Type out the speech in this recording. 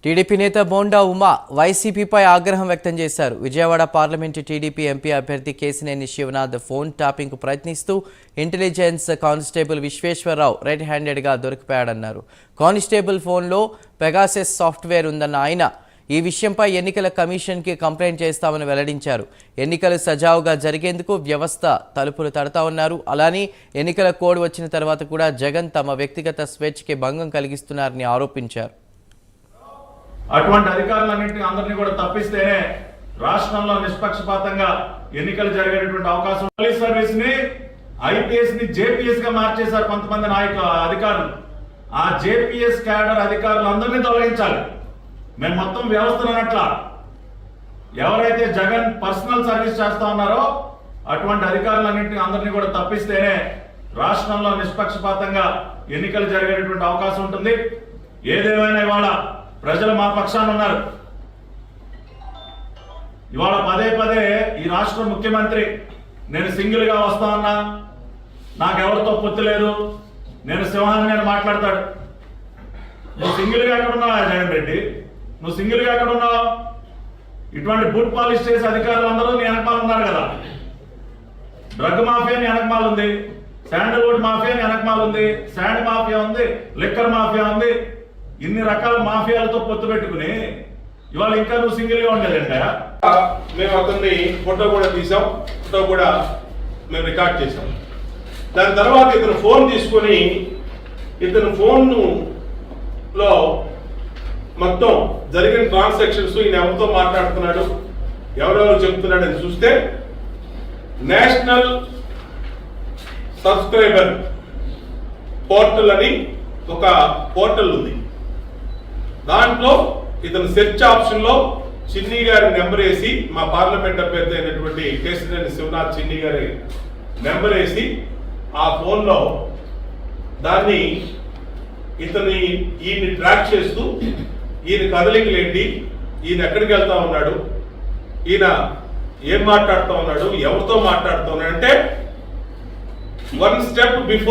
TDP నేత బోండా ఉమా వైసీపీపై ఆగ్రహం వ్యక్తం చేశారు. విజయవాడ పార్లమెంటు టీడీపీ ఎంపీ అభ్యర్థి కేశినేని శివనాథ్ ఫోన్ ట్యాపింగ్కు ప్రయత్నిస్తూ ఇంటెలిజెన్స్ కానిస్టేబుల్ విశ్వేశ్వరరావు రెడ్ హ్యాండెడ్గా దొరికిపోయాడన్నారు. కానిస్టేబుల్ ఫోన్లో పెగాసెస్ సాఫ్ట్వేర్ ఉందన్న ఆయన ఈ విషయంపై ఎన్నికల కమిషన్కి కంప్లైంట్ చేస్తామని వెల్లడించారు. ఎన్నికలు సజావుగా జరిగేందుకు వ్యవస్థ తలుపులు తడతా ఉన్నారు. అలానే ఎన్నికల కోడ్ వచ్చిన తర్వాత కూడా జగన్ తమ వ్యక్తిగత స్వేచ్ఛకి భంగం కలిగిస్తున్నారని ఆరోపించారు. అటువంటి అధికారులన్నింటినీ అందరినీ కూడా తప్పిస్తేనే రాష్ట్రంలో నిష్పక్షపాతంగా ఎన్నికలు జరిగేటువంటి అవకాశం. పోలీస్ సర్వీస్ ని ఐపీఎస్ ని జేపీఎస్ గా మార్చేశారు కొంతమంది అధికారులు. ఆ జేపీఎస్ క్యాడర్ అధికారులందరినీ తొలగించాలి. మేము మొత్తం వ్యవస్థను అన్నట్ల ఎవరైతే జగన్ పర్సనల్ సర్వీస్ చేస్తా ఉన్నారో అటువంటి అధికారులన్నింటినీ అందరినీ కూడా తప్పిస్తేనే రాష్ట్రంలో నిష్పక్షపాతంగా ఎన్నికలు జరిగేటువంటి అవకాశం ఉంటుంది. ఏదేమైనా ఇవాళ ప్రజలు మా పక్షాన ఉన్నారు. ఇవాళ పదే పదే ఈ రాష్ట్ర ముఖ్యమంత్రి నేను సింగిల్ గా వస్తా ఉన్నా, నాకెవరితో పొత్తు లేదు, నేను సింహాన్ని నేను మాట్లాడతాడు. నువ్వు సింగిల్ గా ఎక్కడ ఉన్నావా జగన్ రెడ్డి? నువ్వు సింగిల్ గా ఎక్కడ ఉన్నావు? ఇటువంటి బూట్ పాలిష్ చేసే అధికారులు నీ వెనకమాల ఉన్నారు కదా. డ్రగ్ మాఫియా నీ వెనకమాల ఉంది, శాండల్వుడ్ మాఫియా నీ వెనకమాల ఉంది, శాండ్ మాఫియా ఉంది, లిక్కర్ మాఫియా ఉంది. ఇన్ని రకాల మాఫియాలతో పొత్తు పెట్టుకుని ఇవాళ ఇంకా నువ్వు సింగిల్ గా ఉండలేదంట. మేము అతన్ని ఫోటో కూడా తీసాం, ఫోటో కూడా మేము రికార్డ్ చేసాం. దాని తర్వాత ఇతను ఫోన్ తీసుకొని ఇతను ఫోన్ లో మొత్తం జరిగిన ట్రాన్సాక్షన్స్ ఈయన ఎవరితో మాట్లాడుతున్నాడు, ఎవరెవరు చెప్తున్నాడు అని చూస్తే నేషనల్ సబ్స్క్రైబర్ పోర్టల్ అని ఒక పోర్టల్ ఉంది. దాంట్లో ఇతను సెర్చ్ ఆప్షన్ లో చిన్ని గారి నెంబర్ వేసి, మా పార్లమెంట్ అభ్యర్థి అయినటువంటి కేశినేని శివనాథ్ చిన్ని గారి నెంబర్ వేసి ఆ ఫోన్ లో దాన్ని ఈయన ట్రాక్ చేస్తూ ఈయన కదలికలు ఏంటి, ఈయన ఎక్కడికి వెళ్తా ఉన్నాడు, ఈయన ఏం మాట్లాడుతూ ఉన్నాడు, ఎవరితో మాట్లాడుతూ ఉన్నాడు అంటే 1 step బిఫోర్